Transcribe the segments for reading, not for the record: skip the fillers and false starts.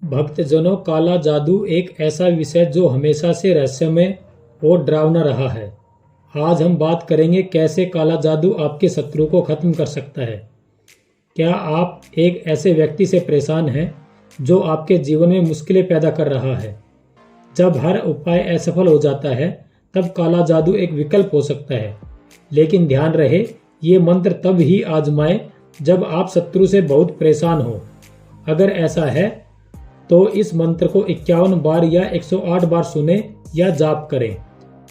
भक्तजनों, काला जादू एक ऐसा विषय जो हमेशा से रहस्यमय और डरावना रहा है। आज हम बात करेंगे कैसे काला जादू आपके शत्रु को खत्म कर सकता है। क्या आप एक ऐसे व्यक्ति से परेशान हैं जो आपके जीवन में मुश्किलें पैदा कर रहा है? जब हर उपाय असफल हो जाता है तब काला जादू एक विकल्प हो सकता है। लेकिन ध्यान रहे, ये मंत्र तब ही आजमाएं जब आप शत्रु से बहुत परेशान हो। अगर ऐसा है तो इस मंत्र को 51 बार या 108 बार सुने या जाप करें।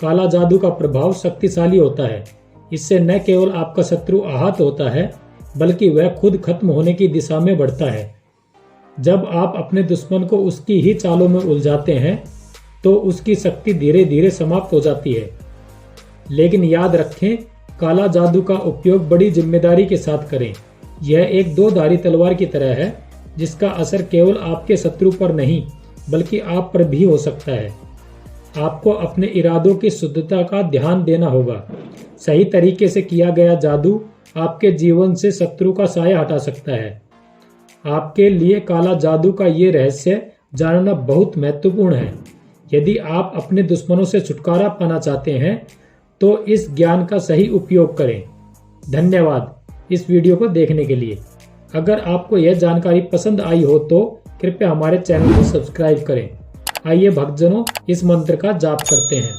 काला जादू का प्रभाव शक्तिशाली होता है। इससे न केवल आपका शत्रु आहत होता है बल्कि वह खुद खत्म होने की दिशा में बढ़ता है। जब आप अपने दुश्मन को उसकी ही चालों में उलझाते हैं तो उसकी शक्ति धीरे धीरे समाप्त हो जाती है। लेकिन याद रखें, काला जादू का उपयोग बड़ी जिम्मेदारी के साथ करें। यह एक दो-धारी तलवार की तरह है जिसका असर केवल आपके शत्रु पर नहीं बल्कि आप पर भी हो सकता है। आपको अपने इरादों की शुद्धता का ध्यान देना होगा। सही तरीके से किया गया जादू आपके जीवन से शत्रु का साया हटा सकता है। आपके लिए काला जादू का ये रहस्य जानना बहुत महत्वपूर्ण है। यदि आप अपने दुश्मनों से छुटकारा पाना चाहते हैं तो इस ज्ञान का सही उपयोग करें। धन्यवाद इस वीडियो को देखने के लिए। अगर आपको यह जानकारी पसंद आई हो तो कृपया हमारे चैनल को सब्सक्राइब करें। आइए भक्तजनों, इस मंत्र का जाप करते हैं।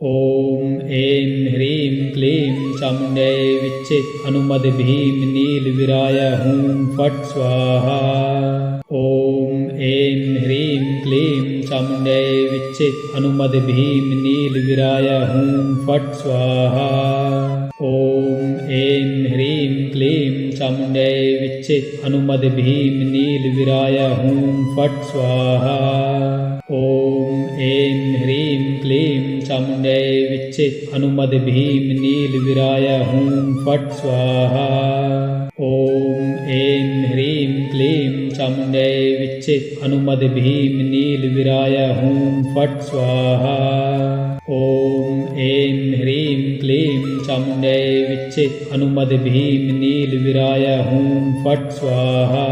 ओम ऐं ह्रीं क्लीं चामुंडै विच्चे हनुमद भीम नील विराय हूं फट स्वाहा। ओम ऐं ह्रीं क्लीं चामुंडै विच्चे हनुमद भीम नील विराय हूं फट स्वाहा। ओम ऐं ह्रीं क्लीं चामुंडै विच्चे हनुमद भीम नील विराय हूं फट स्वाहा। ओम ऐं ह्रीं क्लीं चामुंडै विच्चे हनुमद भीम नील विराय हूं फट स्वाहा। ओम ऐं ह्रीं क्लीं चामुंडै विच्चे हनुमद भीम नील विराय हूं फट स्वाहा। ओम ऐं ह्रीं क्लीं चामुंडै विच्चे हनुमद भीम नील विराय हूं फट स्वाहा।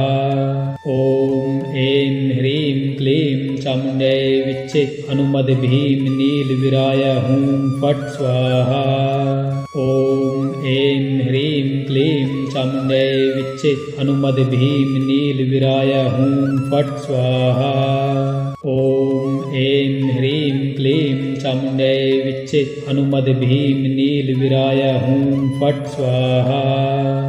ओम ऐं ह्रीं क्लीं चामुंडै विच्चे हनुमद भीम नील विराय हूं फट स्वाहा। ओम ऐं ह्रीं क्लीं चामुंडै विच्चे हनुमद भीम नील विराय हूं फट स्वाहा। ओम ऐं ह्रीं क्लीं चामुंडै विच्चे हनुमद भीम नील विराय हूं फट स्वाहा।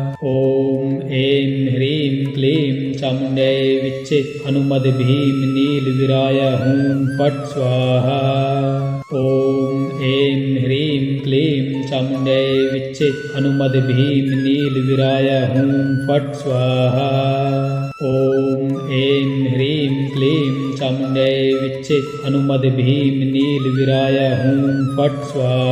ओम ऐं ह्रीं क्लीं चामुंडै विच्चे हनुमद भीम नील विराय हूं फट स्वाहा। ओम ऐं ह्रीं क्लीं चामुंडै विच्चे हनुमद भीम नील विराय हूं फट स्वाहा। ओम ऐं ह्रीं क्लीं चामुंडै विच्चे हनुमद भीम नील विराय हूं फट स्वाहा।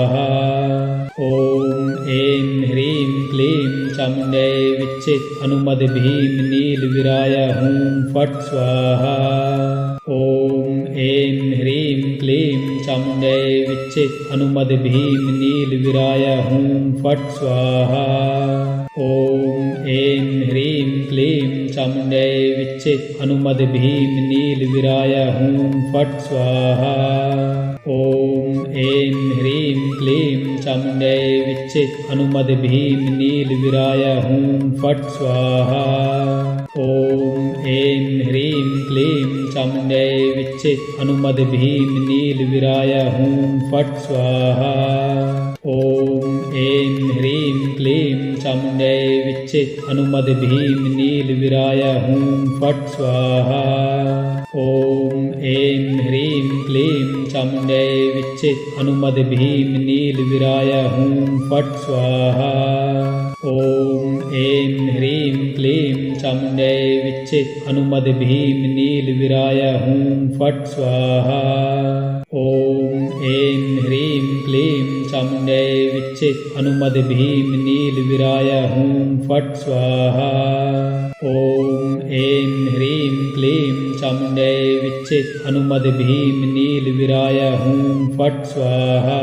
ओम ऐं ह्रीं क्लीं चामुंडै विच्चे हनुमद भीम नील विराय हूं फट स्वाहा। ओम ऐं ह्रीं क्लीं चामुंडै विच्चे हनुमद भीम नील विराय हूं फट स्वाहा। ओम ऐं ह्रीं क्लीं चामुंडै विच्चे हनुमद भीम नील विराय हूं फट स्वाहा। ओम ऐं ह्रीं क्लीं चामुंडै विच्चे हनुमद भीम नील विराय हूं फट स्वाहा। ओम ऐं ह्रीं क्लीं चामुंडै विच्चे हनुमद भीम नील विराय हूं फट स्वाहा। ओम ऐं ह्रीं क्लीं चामुंडै विच्चे हनुमद भीम नील विराय हूं फट स्वाहा। ओम ऐं ह्रीं क्लीं चामुंडै विच्चे हनुमद भीम नील विराय हूं फट स्वाहा। ओम ऐं ह्रीं क्लीं चामुंडै विच्चे हनुमद भीम नील विराय हूं फट स्वाहा। ओम ऐं ह्रीं क्लीं चामुंडै विच्चे हनुमद भीम नील विराय हूं फट स्वाहा। ओम ऐं ह्रीं क्लीं चामुंडै विच्चे हनुमद भीम नील विराय हूं फट स्वाहा।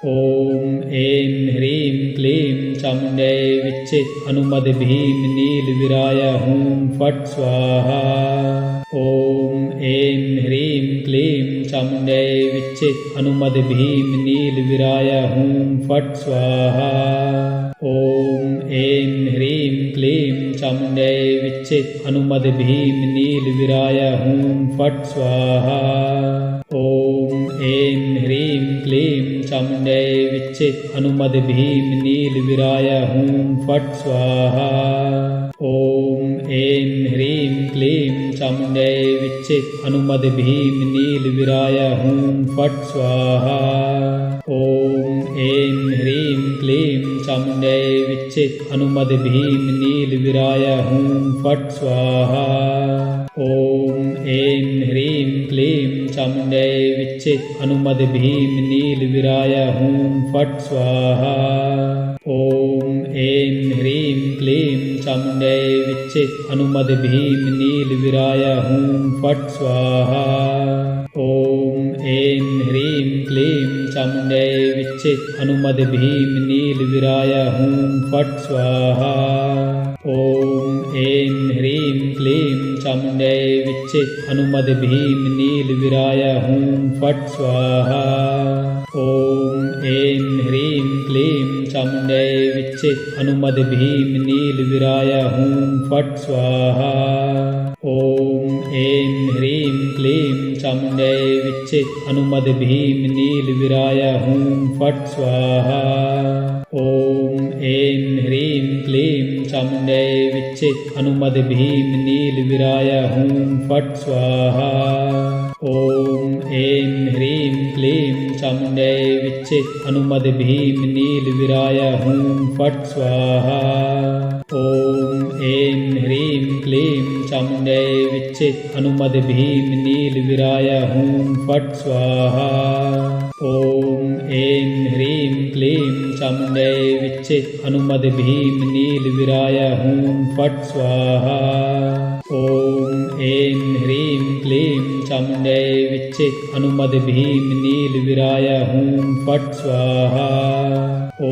ओम ऐं ह्रीं क्लीं चामुंडै विच्चे हनुमद भीम नील विराय हूं फट स्वाहा। ॐ ऐं ह्रीं क्लीं चामुण्डै विच्चे हनुमद भीम नीलवीराय हुं फट् स्वाहा। ॐ ऐं ह्रीं क्लीं चामुण्डै विच्चे हनुमद भीम नीलवीराय हुं फट् स्वाहा। ॐ ऐं ह्रीं क्लीं चामुण्डै विच्चे हनुमद भीम नीलवीराय हुं फट् स्वाहा। ॐ ऐं ह्रीं क्लीं चामुण्डै विच्चे हनुमद भीम नीलवीराय हुं फट् स्वाहा। ॐ ऐं ह्रीं क्लीं चामुण्डै विच्चे हनुमद भीम नीलवीराय हुं फट् स्वाहा। ॐ ऐं ह्रीं क्लीं चामुण्डै विच्चे हनुमद भीम नीलवीराय हुं फट् स्वाहा। ॐ ऐं ह्रीं क्लीं चामुण्डै विच्चे हनुमद भीम नीलवीराय हुं फट् स्वाहा। ॐ ऐं ह्रीं क्लीं चामुण्डै विच्चे हनुमद भीम नीलवीराय हुं फट् स्वाहा। ॐ ऐं ह्रीं क्लीं चामुण्डै विच्चे हनुमद भीम नीलवीराय हुं फट् स्वाहा। ॐ ऐं ह्रीं क्लीं चामुण्डै विच्चे हनुमद भीम नीलवीराय हुं फट् स्वाहा। ॐ ऐं ह्रीं क्लीं चामुण्डै विच्चे हनुमद भीम नीलवीराय हुं फट् स्वाहा। ॐ ऐं ह्रीं क्लीं चामुण्डै विच्चे हनुमद भीम नीलवीराय हुं फट् स्वाहा। ॐ ऐं ह्रीं क्लीं चामुण्डै विच्चे हनुमद भीम नीलवीराय हुं फट् स्वाहा। ॐ ऐं ह्रीं क्लीं चामुण्डै विच्चे हनुमद भीम नीलवीराय हुं फट् स्वाहा। ॐ ऐं ह्रीं क्लीं चामुण्डै विच्चे हनुमद भीम नीलवीराय हुं फट् स्वाहा। ॐ ऐं ह्रीं क्लीं चामुण्डै विच्चे हनुमद भीम नीलवीराय हुं फट् स्वाहा। ॐ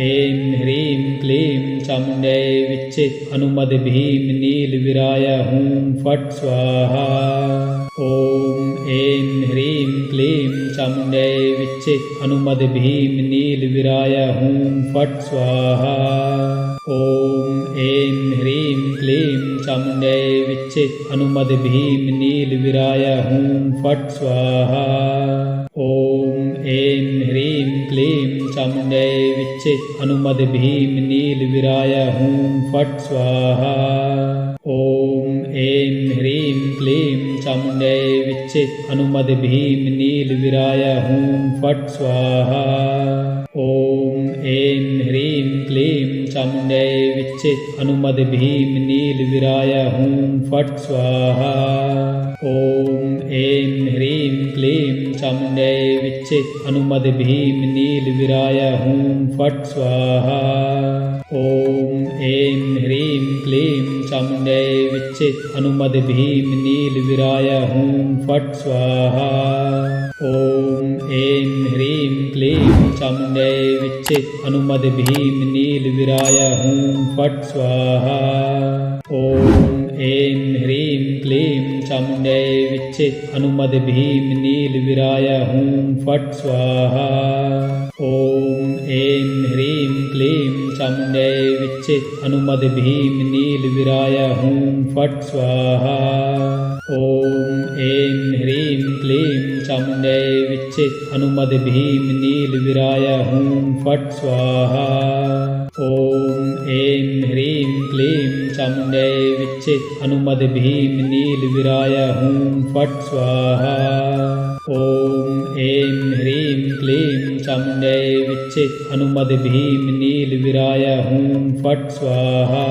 ऐं ह्रीं क्लीं चामुण्डै विच्चे हनुमद भीम नीलवीराय हुं फट् स्वाहा। ॐ ऐं ह्रीं क्लीं चामुण्डै विच्चे हनुमद भीम नीलवीराय हुं फट् स्वाहा। ॐ ऐं ह्रीं क्लीं चामुण्डै विच्चे हनुमद भीम नीलवीराय हुं फट् स्वाहा। ॐ ऐं ह्रीं क्लीं चामुण्डै विच्चे हनुमद भीम नीलवीराय हुं फट् स्वाहा। ॐ ऐं ह्रीं क्लीं चामुण्डै विच्चे हनुमद भीम नीलवीराय हुं फट् स्वाहा। ॐ ऐं ह्रीं क्लीं चामुण्डै विच्चे हनुमद भीम नीलवीराय हुं फट् स्वाहा। ॐ ऐं ह्रीं क्लीं चामुण्डै विच्चे हनुमद भीम नीलवीराय हुं फट् स्वाहा। ॐ ऐं ह्रीं क्लीं चामुण्डै विच्चे हनुमद भीम नीलवीराय हुं फट् स्वाहा। ॐ ऐं ह्रीं क्लीं चामुण्डै विच्चे हनुमद भीम नीलवीराय हुं फट् स्वाहा। ॐ ऐं ह्रीं क्लीं चामुण्डै विच्चे हनुमद भीम नीलवीराय हुं फट् स्वाहा। ॐ ऐं ह्रीं क्लीं चामुण्डै विच्चे हनुमद भीम नीलवीराय हुं फट् स्वाहा। ॐ ऐं ह्रीं क्लीं चामुण्डै विच्चे हनुमद भीम नीलवीराय हुं फट् स्वाहा। ॐ ऐं ह्रीं क्लीं चामुण्डै विच्चे हनुमद भीम नीलवीराय हुं फट् स्वाहा। ॐ ऐं ह्रीं क्लीं चामुण्डै विच्चे हनुमद भीम नीलवीराय हुं फट् स्वाहा।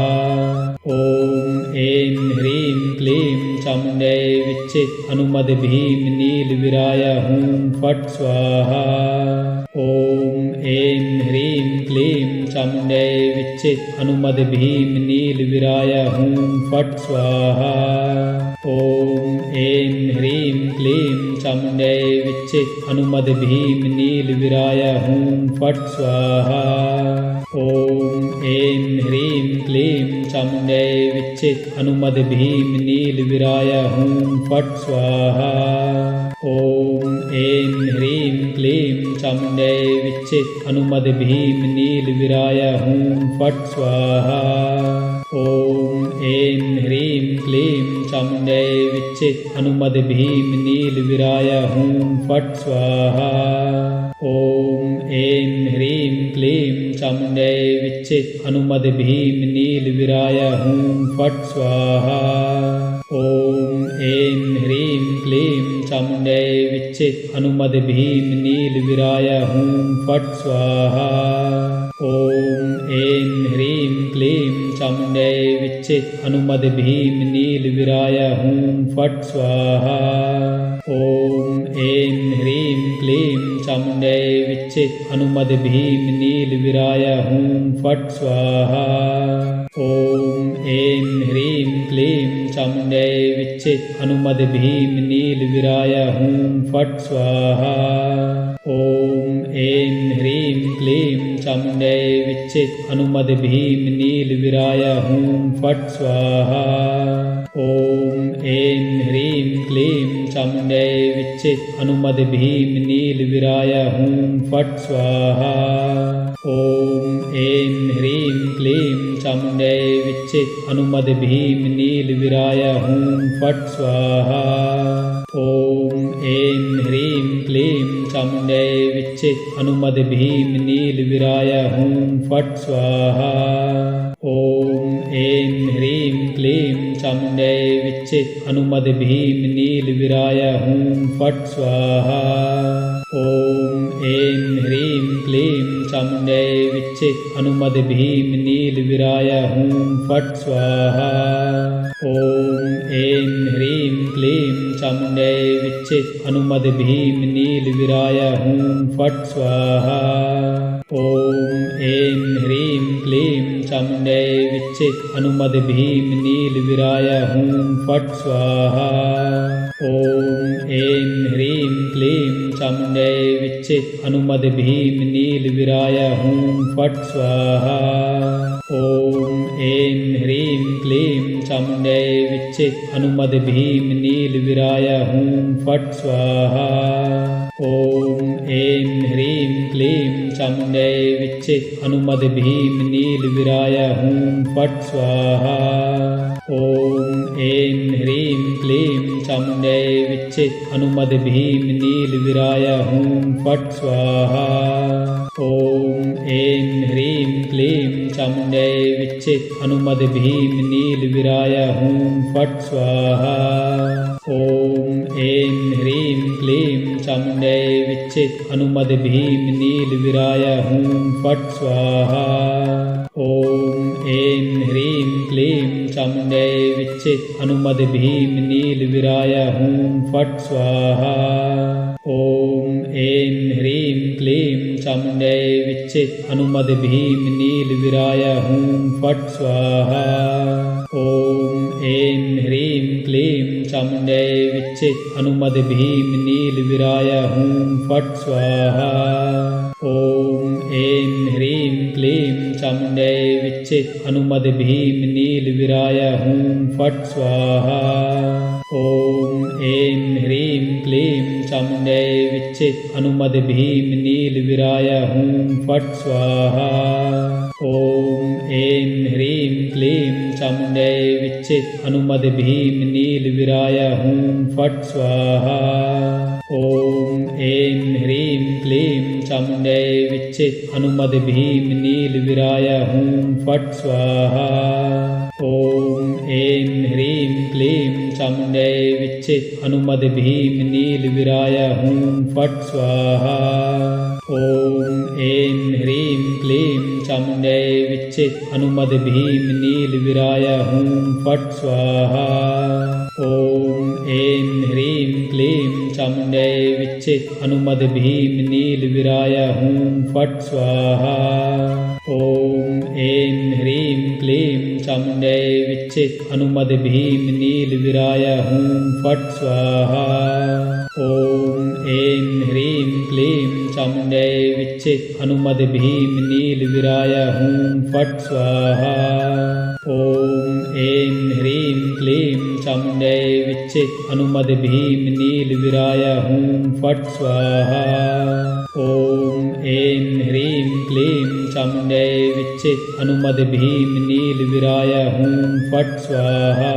ॐ ऐं ह्रीं क्लीं चामुण्डै विच्चे हनुमद भीम नीलवीराय हुं फट् स्वाहा। ॐ ऐं ह्रीं क्लीं चामुण्डै विच्चे हनुमद भीम नीलवीराय हुं फट् स्वाहा। ॐ ऐं ह्रीं क्लीं चामुण्डै विच्चित् अनुमद भीम नील विराय हूं फट् स्वाहा। ॐ ऐं ह्रीं क्लीं चामुण्डै विच्चित् अनुमद भीम नील विराय हूं फट् स्वाहा। ॐ ऐं ह्रीं क्लीं चामुण्डै विच्चित् अनुमद भीम नील विराय हूं फट् स्वाहा। ॐ ऐं ह्रीं क्लीं चामुण्डै विच्चित् अनुमद भीम नील विराय हूं फट् स्वाहा। ॐ ऐं ह्रीं क्लीं चामुण्डै विच्चित् अनुमद भीम नील विराय हूं फट् स्वाहा। ॐ ऐं ह्रीं क्लीं चामुण्डै विच्चित् अनुमद भीम नील विराय हूं फट् स्वाहा। ॐ ऐं ह्रीं क्लीं चामुण्डै विच्चित् अनुमद भीम नील विराय हूं फट् स्वाहा। ॐ ऐं ह्रीं क्लीं चामुण्डै विच्चित् अनुमद भीम नील विराय हूं फट् स्वाहा। ॐ ऐं ह्रीं क्लीं चामुण्डै विच्चित् अनुमद भीम नील विराय हूं फट् स्वाहा। ॐ ऐं ह्रीं क्लीं चामुण्डै विच्चित् अनुमद भीम नील विराय हूं फट् स्वाहा। ॐ ऐं ह्रीं क्लीं चामुण्डै विच्चित् अनुमद भीम नील विराय हूं फट् स्वाहा। ॐ ऐं ह्रीं क्लीं चामुण्डै विच्चित् अनुमद भीम नील विराय हूं फट् स्वाहा। ॐ ऐं ह्रीं क्लीं चामुण्डै विच्चित् अनुमद भीम नील विराय हूं फट् स्वाहा। ॐ ऐं ह्रीं क्लीं चामुण्डै विच्चित् अनुमद भीम नील विराय हूं फट् स्वाहा। ॐ ऐं ह्रीं क्लीं चामुण्डै विच्चित् अनुमद भीम नील विराय हूं फट् स्वाहा। ॐ ऐं ह्रीं क्लीं चामुण्डै विच्चित् अनुमद भीम नील विराय हूं फट् स्वाहा। ॐ ऐं ह्रीं क्लीं चामुण्डै विच्चित् अनुमद भीम नील विराय हूं फट् स्वाहा। ॐ ऐं ह्रीं क्लीं चामुण्डै विच्चित् अनुमद भीम नील विराय हूं फट् स्वाहा। ॐ ऐं ह्रीं क्लीं चामुण्डै विच्चित् अनुमद भीम नील विराय हूं फट् स्वाहा। ॐ ऐं ह्रीं क्लीं चामुण्डै विच्चित् अनुमद भीम नील विराय हूं फट् स्वाहा। ॐ ऐं ह्रीं क्लीं चामुण्डै विच्चित् अनुमद भीम नील विराय हूं फट् स्वाहा। ॐ ऐं ह्रीं क्लीं चामुण्डै विच्चित् अनुमद भीम नील विराय हूं फट् स्वाहा। ॐ ऐं ह्रीं क्लीं चामुण्डै विच्चित् अनुमद भीम नील विराय हूं फट् स्वाहा। ॐ ऐं ह्रीं क्लीं चामुण्डै विच्चित् अनुमद भीम नील विराय हूं फट् स्वाहा। ॐ ऐं ह्रीं क्लीं चामुण्डै विच्चित् अनुमद भीम नील विराय हूं फट् स्वाहा। ॐ ऐं ह्रीं क्लीं चामुण्डै विच्चित् अनुमद भीम नील विराय हूं फट् स्वाहा। ॐ ऐं ह्रीं क्लीं चामुण्डै विच्चित् अनुमद भीम नील विराय हूं फट् स्वाहा। ॐ ऐं ह्रीं क्लीं चामुण्डै विच्चित् अनुमद भीम नील विराय हूं फट् स्वाहा। ॐ ऐं ह्रीं क्लीं चामुण्डै विच्चित् अनुमद भीम नील विराय हूं फट् स्वाहा। ॐ ऐं ह्रीं क्लीं चामुण्डै विच्चित् अनुमद भीम नील विराय हूं फट् स्वाहा। ॐ ऐं ह्रीं क्लीं चामुण्डै विच्चित् अनुमद भीम नील विराय हूं फट् स्वाहा। ॐ ऐं ह्रीं क्लीं चामुण्डै विच्चित् अनुमद भीम नील विराय हूं फट् स्वाहा। ॐ ऐं ह्रीं क्लीं चामुण्डै विच्चित् अनुमद भीम नील विराय हूं फट् स्वाहा। ॐ ऐं ह्रीं क्लीं चामुण्डै विच्चित् अनुमद भीम नील विराय हूं फट् स्वाहा। ॐ ऐं ह्रीं क्लीं चामुण्डै विच्चित् अनुमद भीम नील विराय हूं फट् स्वाहा। ॐ ऐं ह्रीं क्लीं चामुण्डै विच्चित् अनुमद भीम नील विराय हूं फट् स्वाहा। ॐ ऐं ह्रीं क्लीं चामुण्डै विच्चित् अनुमद भीम नील विराय हूं फट् स्वाहा।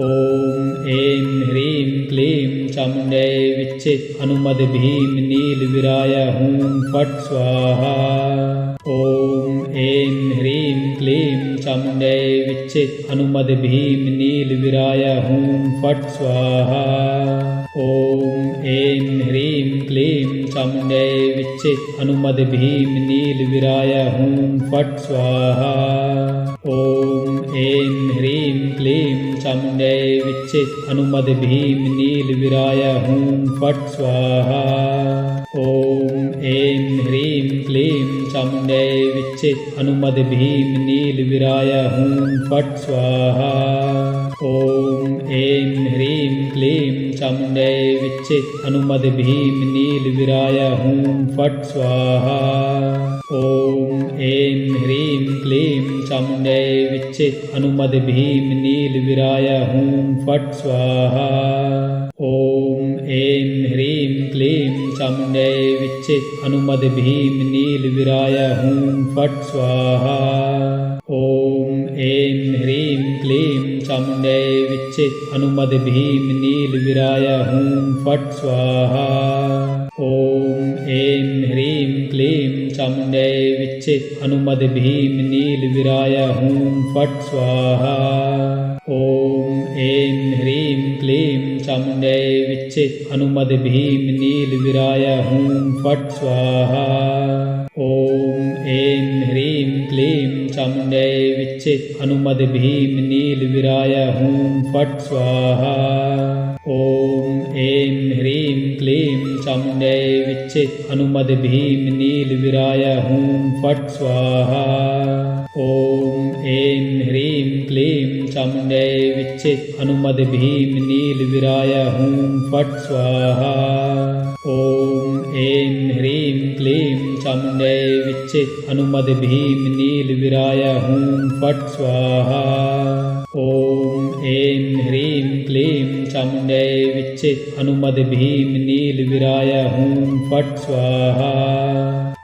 ॐ ऐं ह्रीं क्लीं चामुण्डै विच्चित् अनुमद भीम नील विराय हूं फट् स्वाहा। ॐ ऐं ह्रीं क्लीं चामुण्डै विच्चित् अनुमद भीम नील विराय हूं फट् स्वाहा। ॐ ऐं ह्रीं क्लीं चामुण्डै विच्चित् अनुमद भीम नील विराय हूं फट् स्वाहा। ॐ ऐं ह्रीं क्लीं चामुण्डै विच्चित् अनुमद भीम नील विराय हूं फट् स्वाहा। ॐ ऐं ह्रीं क्लीं चामुण्डै विच्चित् अनुमद भीम नील विराय हूं फट् स्वाहा। ॐ ऐं ह्रीं क्लीं चामुण्डै विच्चित् अनुमद भीम नील विराय हूं फट् स्वाहा। ॐ ऐं ह्रीं क्लीं चामुण्डै विच्चित् अनुमद भीम नील विराय हूं फट् स्वाहा। ॐ ऐं ह्रीं क्लीं चामुण्डै विच्चित् अनुमद भीम नील विराय हूं फट् स्वाहा। ॐ ऐं ह्रीं क्लीं चामुण्डै विच्चित् अनुमद भीम नील विराय हूं फट् स्वाहा। ॐ ऐं ह्रीं क्लीं चामुण्डै विच्चित् अनुमद भीम नील विराय हूं फट् स्वाहा। ॐ ऐं ह्रीं क्लीं चामुण्डै विच्चित् अनुमद भीम नील विराय हूं फट् स्वाहा। ॐ ऐं ह्रीं क्लीं चामुण्डै विच्चित् अनुमद भीम नील विराय हूं फट् स्वाहा। ॐ ऐं ह्रीं क्लीं चामुण्डै विच्चित् अनुमद भीम नील विराय हूं फट् स्वाहा। ॐ ऐं ह्रीं क्लीं चामुण्डै विच्चित् अनुमद भीम नील विराय हूं फट् स्वाहा। ॐ ऐं ह्रीं क्लीं चामुण्डै विच्चित् अनुमद भीम नील विराय हूं फट् स्वाहा। ॐ ऐं ह्रीं क्लीं चामुण्डै विच्चित् अनुमद भीम नील विराय हूं फट् स्वाहा।